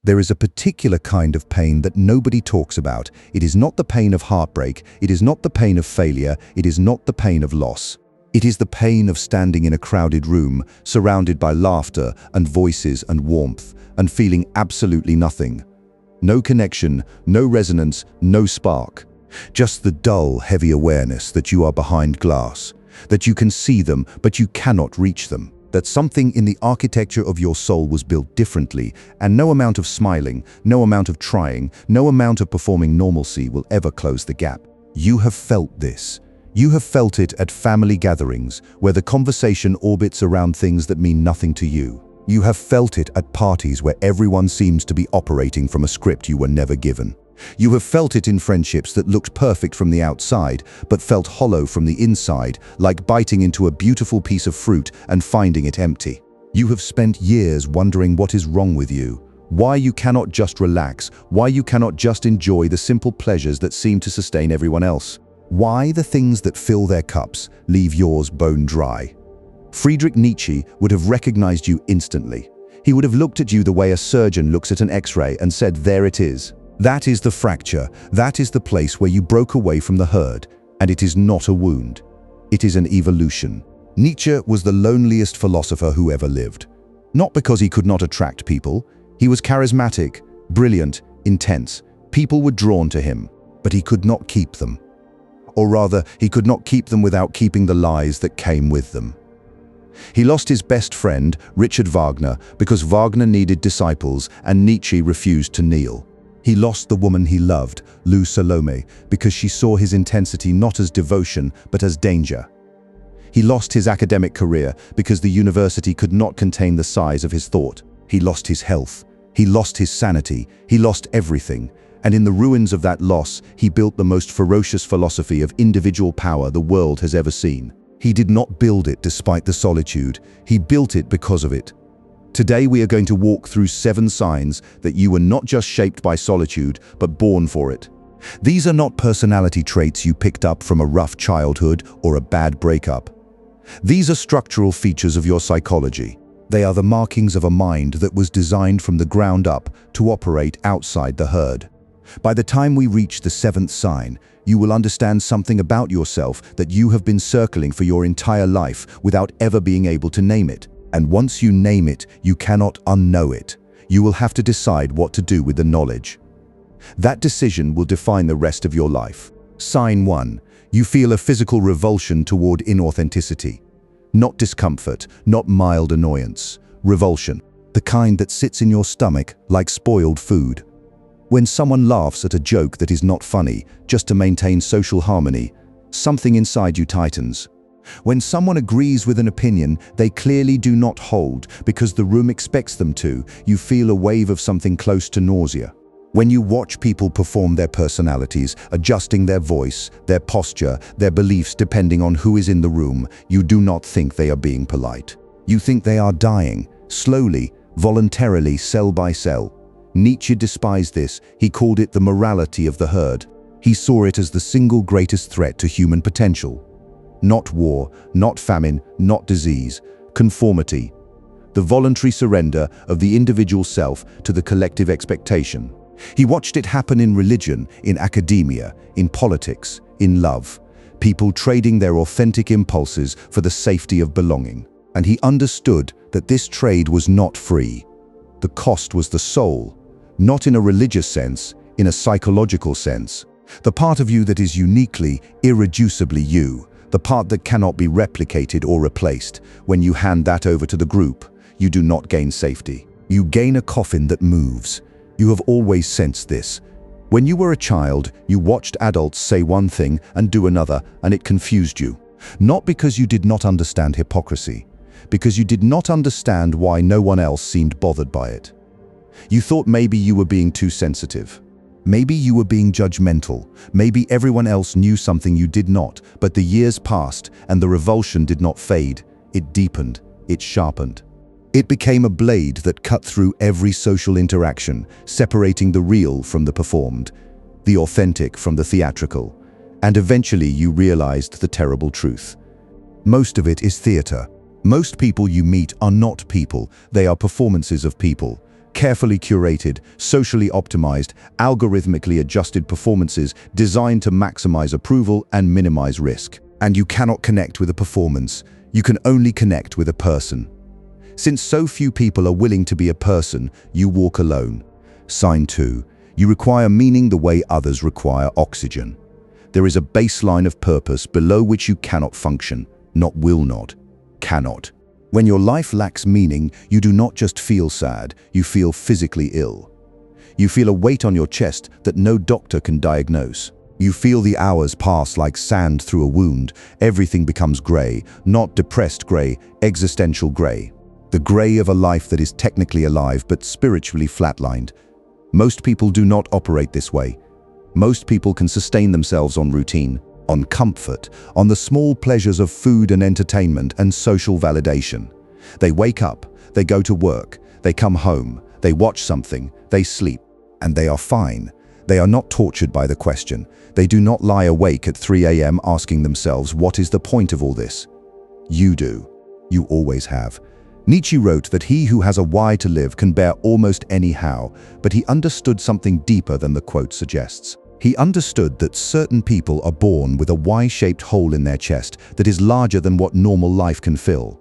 There is a particular kind of pain that nobody talks about. It is not the pain of heartbreak, it is not the pain of failure, it is not the pain of loss. It is the pain of standing in a crowded room, surrounded by laughter and voices and warmth, and feeling absolutely nothing. No connection, no resonance, no spark. Just the dull, heavy awareness that you are behind glass, that you can see them, but you cannot reach them. That something in the architecture of your soul was built differently, and no amount of smiling, no amount of trying, no amount of performing normalcy will ever close the gap. You have felt this. You have felt it at family gatherings, where the conversation orbits around things that mean nothing to you. You have felt it at parties where everyone seems to be operating from a script you were never given. You have felt it in friendships that looked perfect from the outside, but felt hollow from the inside, like biting into a beautiful piece of fruit and finding it empty. You have spent years wondering what is wrong with you, why you cannot just relax, why you cannot just enjoy the simple pleasures that seem to sustain everyone else. Why the things that fill their cups leave yours bone dry. Friedrich Nietzsche would have recognized you instantly. He would have looked at you the way a surgeon looks at an X-ray and said, "There it is. That is the fracture, that is the place where you broke away from the herd, and it is not a wound. It is an evolution." Nietzsche was the loneliest philosopher who ever lived. Not because he could not attract people. He was charismatic, brilliant, intense. People were drawn to him, but he could not keep them. Or rather, he could not keep them without keeping the lies that came with them. He lost his best friend, Richard Wagner, because Wagner needed disciples and Nietzsche refused to kneel. He lost the woman he loved, Lou Salome, because she saw his intensity not as devotion, but as danger. He lost his academic career because the university could not contain the size of his thought. He lost his health. He lost his sanity. He lost everything. And in the ruins of that loss, he built the most ferocious philosophy of individual power the world has ever seen. He did not build it despite the solitude. He built it because of it. Today we are going to walk through 7 signs that you were not just shaped by solitude, but born for it. These are not personality traits you picked up from a rough childhood or a bad breakup. These are structural features of your psychology. They are the markings of a mind that was designed from the ground up to operate outside the herd. By the time we reach the 7th sign, you will understand something about yourself that you have been circling for your entire life without ever being able to name it. And once you name it, you cannot unknow it. You will have to decide what to do with the knowledge. That decision will define the rest of your life. Sign 1. You feel a physical revulsion toward inauthenticity. Not discomfort, not mild annoyance. Revulsion. The kind that sits in your stomach like spoiled food. When someone laughs at a joke that is not funny, just to maintain social harmony, something inside you tightens. When someone agrees with an opinion they clearly do not hold because the room expects them to, you feel a wave of something close to nausea. When you watch people perform their personalities, adjusting their voice, their posture, their beliefs depending on who is in the room, you do not think they are being polite. You think they are dying, slowly, voluntarily, cell by cell. Nietzsche despised this. He called it the morality of the herd. He saw it as the single greatest threat to human potential. Not war, not famine, not disease, conformity. The voluntary surrender of the individual self to the collective expectation. He watched it happen in religion, in academia, in politics, in love. People trading their authentic impulses for the safety of belonging. And he understood that this trade was not free. The cost was the soul, not in a religious sense, in a psychological sense. The part of you that is uniquely, irreducibly you. The part that cannot be replicated or replaced. When you hand that over to the group, you do not gain safety. You gain a coffin that moves. You have always sensed this. When you were a child, you watched adults say one thing and do another, and it confused you. Not because you did not understand hypocrisy, because you did not understand why no one else seemed bothered by it. You thought maybe you were being too sensitive. Maybe you were being judgmental. Maybe everyone else knew something you did not, but the years passed and the revulsion did not fade. It deepened, it sharpened. It became a blade that cut through every social interaction, separating the real from the performed, the authentic from the theatrical. And eventually you realized the terrible truth. Most of it is theater. Most people you meet are not people, they are performances of people. Carefully curated, socially optimized, algorithmically adjusted performances designed to maximize approval and minimize risk. And you cannot connect with a performance. You can only connect with a person. Since so few people are willing to be a person, you walk alone. Sign 2. You require meaning the way others require oxygen. There is a baseline of purpose below which you cannot function, not will not, cannot. When your life lacks meaning, you do not just feel sad, you feel physically ill. You feel a weight on your chest that no doctor can diagnose. You feel the hours pass like sand through a wound. Everything becomes grey, not depressed grey, existential grey. The grey of a life that is technically alive but spiritually flatlined. Most people do not operate this way. Most people can sustain themselves on routine, on comfort, on the small pleasures of food and entertainment and social validation. They wake up, they go to work, they come home, they watch something, they sleep, and they are fine. They are not tortured by the question. They do not lie awake at 3 a.m. asking themselves, what is the point of all this? You do. You always have. Nietzsche wrote that he who has a why to live can bear almost any how, but he understood something deeper than the quote suggests. He understood that certain people are born with a Y-shaped hole in their chest that is larger than what normal life can fill.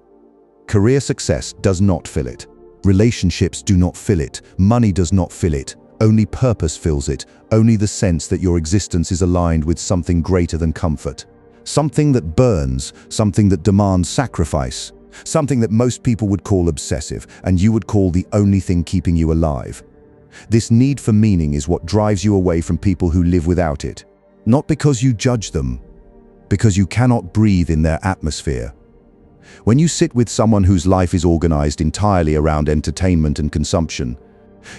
Career success does not fill it. Relationships do not fill it. Money does not fill it. Only purpose fills it. Only the sense that your existence is aligned with something greater than comfort. Something that burns, something that demands sacrifice. Something that most people would call obsessive, and you would call the only thing keeping you alive. This need for meaning is what drives you away from people who live without it. Not because you judge them, because you cannot breathe in their atmosphere. When you sit with someone whose life is organized entirely around entertainment and consumption,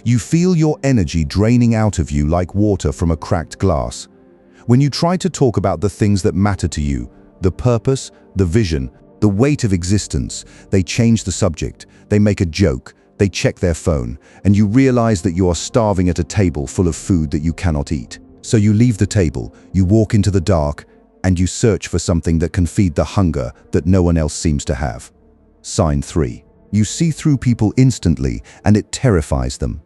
you feel your energy draining out of you like water from a cracked glass. When you try to talk about the things that matter to you, the purpose, the vision, the weight of existence, they change the subject, they make a joke, they check their phone, and you realize that you are starving at a table full of food that you cannot eat. So you leave the table, you walk into the dark, and you search for something that can feed the hunger that no one else seems to have. Sign 3. You see through people instantly, and it terrifies them.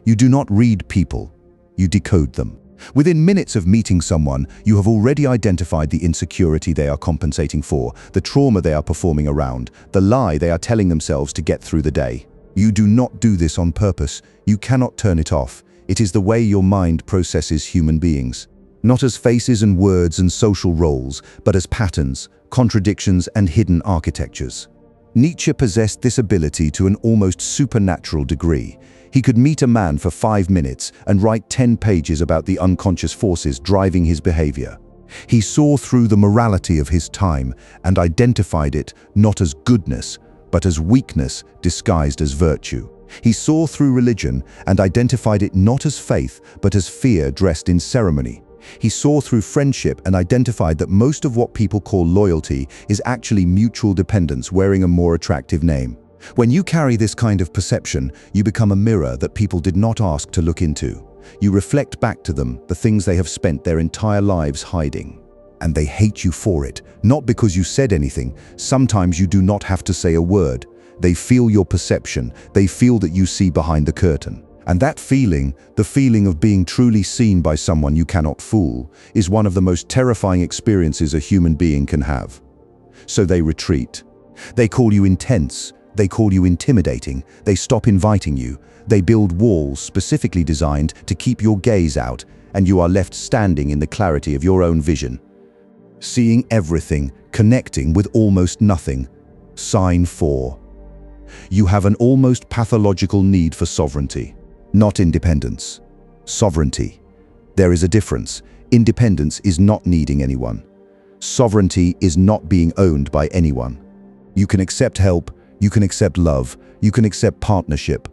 You do not read people, you decode them. Within minutes of meeting someone, you have already identified the insecurity they are compensating for, the trauma they are performing around, the lie they are telling themselves to get through the day. You do not do this on purpose. You cannot turn it off. It is the way your mind processes human beings. Not as faces and words and social roles, but as patterns, contradictions, and hidden architectures. Nietzsche possessed this ability to an almost supernatural degree. He could meet a man for 5 minutes and write 10 pages about the unconscious forces driving his behavior. He saw through the morality of his time and identified it not as goodness, but as weakness disguised as virtue. He saw through religion and identified it not as faith, but as fear dressed in ceremony. He saw through friendship and identified that most of what people call loyalty is actually mutual dependence wearing a more attractive name. When you carry this kind of perception, you become a mirror that people did not ask to look into. You reflect back to them the things they have spent their entire lives hiding. And they hate you for it, not because you said anything. Sometimes you do not have to say a word. They feel your perception. They feel that you see behind the curtain. And that feeling, the feeling of being truly seen by someone you cannot fool, is one of the most terrifying experiences a human being can have. So they retreat. They call you intense. They call you intimidating. They stop inviting you. They build walls specifically designed to keep your gaze out, and you are left standing in the clarity of your own vision. Seeing everything, connecting with almost nothing. Sign 4. You have an almost pathological need for sovereignty. Not independence. Sovereignty. There is a difference. Independence is not needing anyone. Sovereignty is not being owned by anyone. You can accept help, you can accept love, you can accept partnership.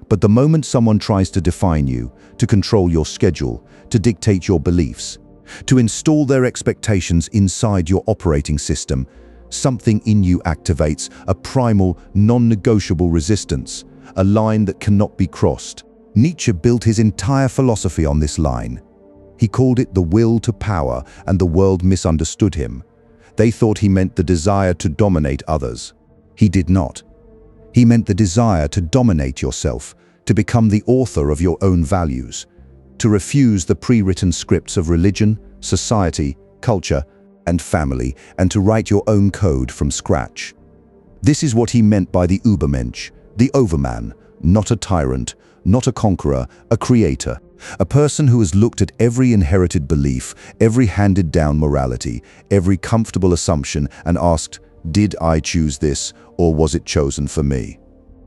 But the moment someone tries to define you, to control your schedule, to dictate your beliefs, to install their expectations inside your operating system, something in you activates a primal, non-negotiable resistance, a line that cannot be crossed. Nietzsche built his entire philosophy on this line. He called it the will to power, and the world misunderstood him. They thought he meant the desire to dominate others. He did not. He meant the desire to dominate yourself, to become the author of your own values, to refuse the pre-written scripts of religion, society, culture, and family, and to write your own code from scratch. This is what he meant by the Übermensch, the overman, not a tyrant, not a conqueror, a creator, a person who has looked at every inherited belief, every handed-down morality, every comfortable assumption, and asked, did I choose this, or was it chosen for me?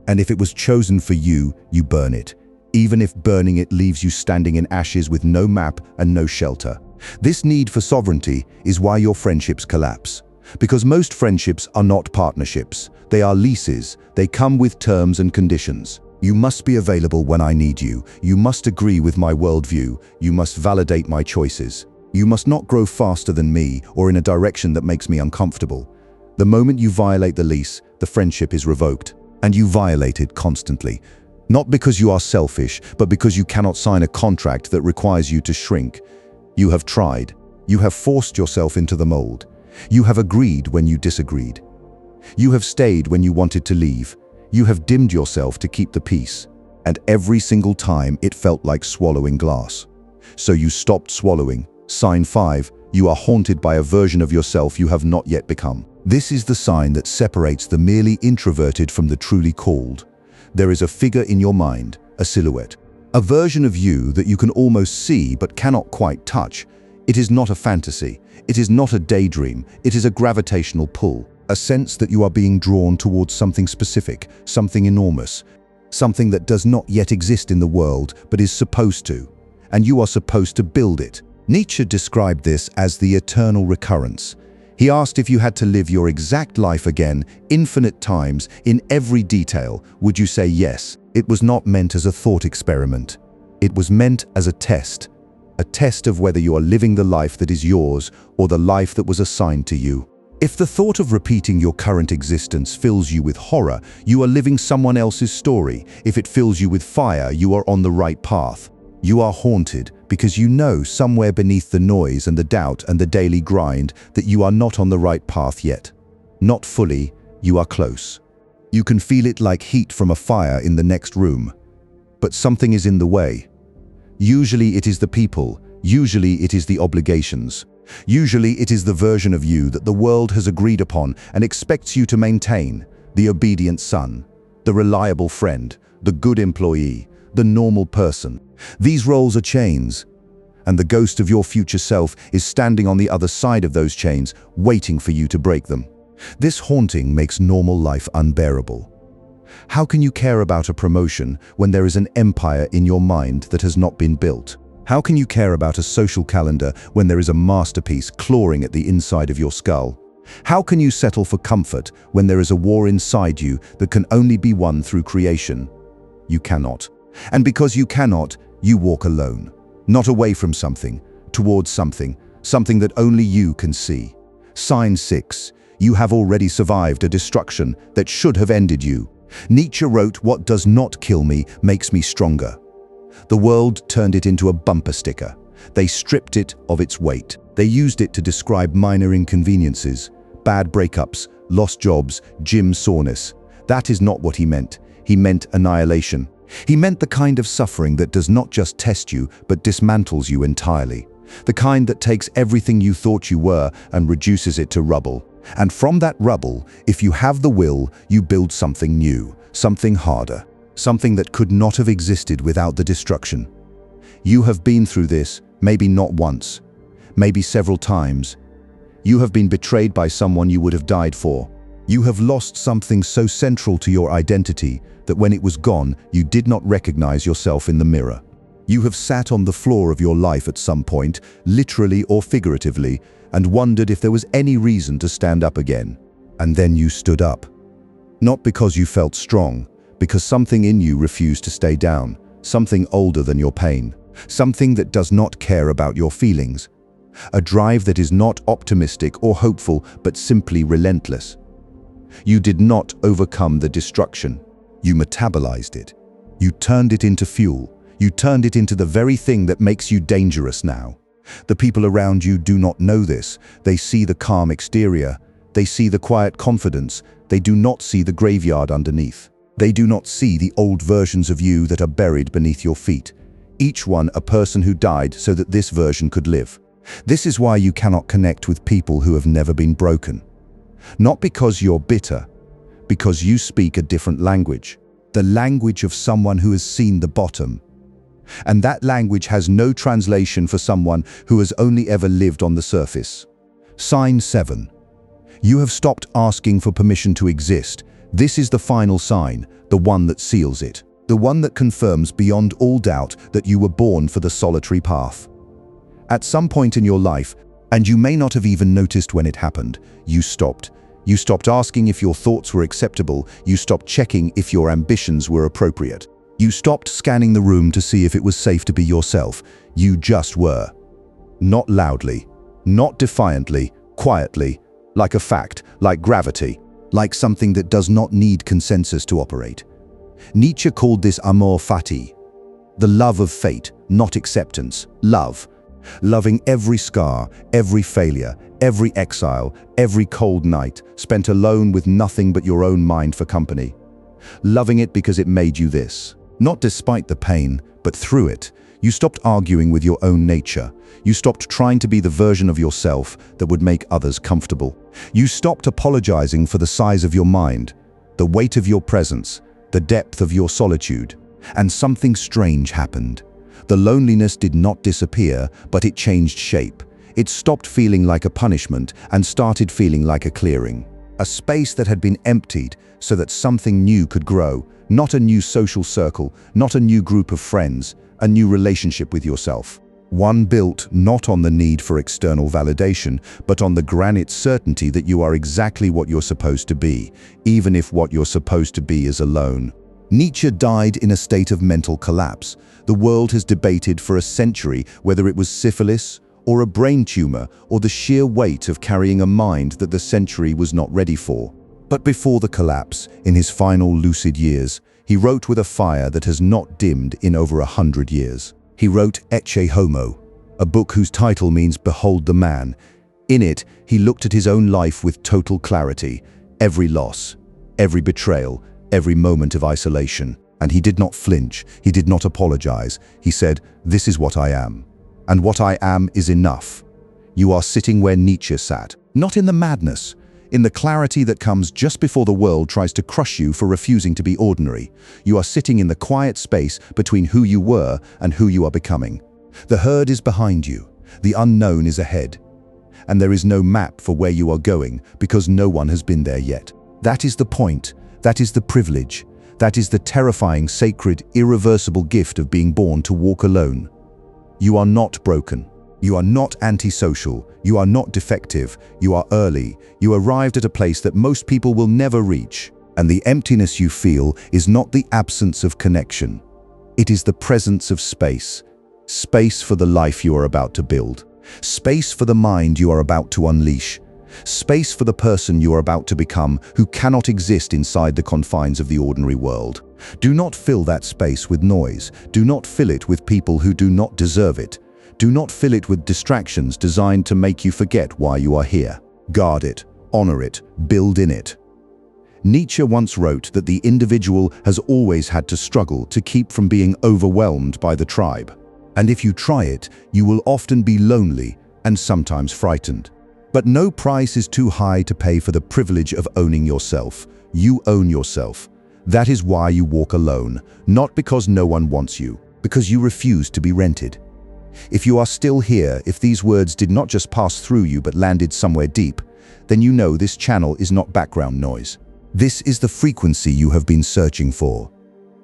And if it was chosen for you, you burn it, even if burning it leaves you standing in ashes with no map and no shelter. This need for sovereignty is why your friendships collapse. Because most friendships are not partnerships. They are leases. They come with terms and conditions. You must be available when I need you. You must agree with my worldview. You must validate my choices. You must not grow faster than me or in a direction that makes me uncomfortable. The moment you violate the lease, the friendship is revoked. And you violate it constantly. Not because you are selfish, but because you cannot sign a contract that requires you to shrink. You have tried. You have forced yourself into the mold. You have agreed when you disagreed. You have stayed when you wanted to leave. You have dimmed yourself to keep the peace. And every single time it felt like swallowing glass. So you stopped swallowing. Sign 5. You are haunted by a version of yourself you have not yet become. This is the sign that separates the merely introverted from the truly called. There is a figure in your mind, a silhouette. A version of you that you can almost see but cannot quite touch. It is not a fantasy. It is not a daydream. It is a gravitational pull. A sense that you are being drawn towards something specific, something enormous. Something that does not yet exist in the world but is supposed to. And you are supposed to build it. Nietzsche described this as the eternal recurrence. He asked if you had to live your exact life again, infinite times, in every detail, would you say yes? It was not meant as a thought experiment. It was meant as a test of whether you are living the life that is yours or the life that was assigned to you. If the thought of repeating your current existence fills you with horror, you are living someone else's story. If it fills you with fire, you are on the right path. You are haunted because you know somewhere beneath the noise and the doubt and the daily grind that you are not on the right path yet. Not fully, you are close. You can feel it like heat from a fire in the next room. But something is in the way. Usually it is the people. Usually it is the obligations. Usually it is the version of you that the world has agreed upon and expects you to maintain. The obedient son, the reliable friend, the good employee, the normal person. These roles are chains, and the ghost of your future self is standing on the other side of those chains, waiting for you to break them. This haunting makes normal life unbearable. How can you care about a promotion when there is an empire in your mind that has not been built? How can you care about a social calendar when there is a masterpiece clawing at the inside of your skull? How can you settle for comfort when there is a war inside you that can only be won through creation? You cannot. And because you cannot, you walk alone. Not away from something, towards something that only you can see. Sign 6. You have already survived a destruction that should have ended you. Nietzsche wrote, "What does not kill me makes me stronger." The world turned it into a bumper sticker. They stripped it of its weight. They used it to describe minor inconveniences, bad breakups, lost jobs, gym soreness. That is not what he meant. He meant annihilation. He meant the kind of suffering that does not just test you, but dismantles you entirely. The kind that takes everything you thought you were and reduces it to rubble. And from that rubble, if you have the will, you build something new, something harder, something that could not have existed without the destruction. You have been through this, maybe not once, maybe several times. You have been betrayed by someone you would have died for. You have lost something so central to your identity that when it was gone, you did not recognize yourself in the mirror. You have sat on the floor of your life at some point, literally or figuratively, and wondered if there was any reason to stand up again. And then you stood up. Not because you felt strong, because something in you refused to stay down, something older than your pain, something that does not care about your feelings. A drive that is not optimistic or hopeful, but simply relentless. You did not overcome the destruction. You metabolized it. You turned it into fuel. You turned it into the very thing that makes you dangerous now. The people around you do not know this. They see the calm exterior. They see the quiet confidence. They do not see the graveyard underneath. They do not see the old versions of you that are buried beneath your feet, each one a person who died so that this version could live. This is why you cannot connect with people who have never been broken. Not because you're bitter, because you speak a different language, the language of someone who has seen the bottom. And that language has no translation for someone who has only ever lived on the surface. Sign 7. You have stopped asking for permission to exist. This is the final sign, the one that seals it, the one that confirms beyond all doubt that you were born for the solitary path. At some point in your life, and you may not have even noticed when it happened, you stopped. You stopped asking if your thoughts were acceptable. You stopped checking if your ambitions were appropriate. You stopped scanning the room to see if it was safe to be yourself. You just were. Not loudly, not defiantly, quietly, like a fact, like gravity, like something that does not need consensus to operate. Nietzsche called this amor fati, the love of fate, not acceptance, love. Loving every scar, every failure, every exile, every cold night, spent alone with nothing but your own mind for company. Loving it because it made you this. Not despite the pain, but through it. You stopped arguing with your own nature. You stopped trying to be the version of yourself that would make others comfortable. You stopped apologizing for the size of your mind, the weight of your presence, the depth of your solitude. And something strange happened. The loneliness did not disappear, but it changed shape. It stopped feeling like a punishment and started feeling like a clearing. A space that had been emptied so that something new could grow. Not a new social circle, not a new group of friends, a new relationship with yourself. One built not on the need for external validation, but on the granite certainty that you are exactly what you're supposed to be, even if what you're supposed to be is alone. Nietzsche died in a state of mental collapse. The world has debated for a century whether it was syphilis or a brain tumor or the sheer weight of carrying a mind that the century was not ready for. But before the collapse, in his final lucid years, he wrote with a fire that has not dimmed in over 100 years. He wrote Ecce Homo, a book whose title means Behold the Man. In it, he looked at his own life with total clarity, every loss, every betrayal, every moment of isolation. And he did not flinch, he did not apologize. He said, "This is what I am. And what I am is enough." You are sitting where Nietzsche sat, not in the madness, in the clarity that comes just before the world tries to crush you for refusing to be ordinary. You are sitting in the quiet space between who you were and who you are becoming. The herd is behind you, the unknown is ahead. And there is no map for where you are going because no one has been there yet. That is the point, that is the privilege. That is the terrifying, sacred, irreversible gift of being born to walk alone. You are not broken. You are not antisocial. You are not defective. You are early. You arrived at a place that most people will never reach. And the emptiness you feel is not the absence of connection. It is the presence of space. Space for the life you are about to build. Space for the mind you are about to unleash. Space for the person you are about to become who cannot exist inside the confines of the ordinary world. Do not fill that space with noise. Do not fill it with people who do not deserve it. Do not fill it with distractions designed to make you forget why you are here. Guard it, honor it, build in it. Nietzsche once wrote that the individual has always had to struggle to keep from being overwhelmed by the tribe. And if you try it, you will often be lonely and sometimes frightened. But no price is too high to pay for the privilege of owning yourself. You own yourself. That is why you walk alone, not because no one wants you, because you refuse to be rented. If you are still here, if these words did not just pass through you but landed somewhere deep, then you know this channel is not background noise. This is the frequency you have been searching for.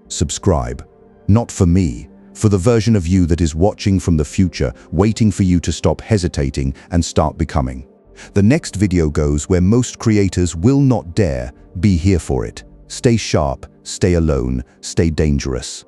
Subscribe. Not for me, for the version of you that is watching from the future, waiting for you to stop hesitating and start becoming. The next video goes where most creators will not dare. Be here for it. Stay sharp, stay alone, stay dangerous.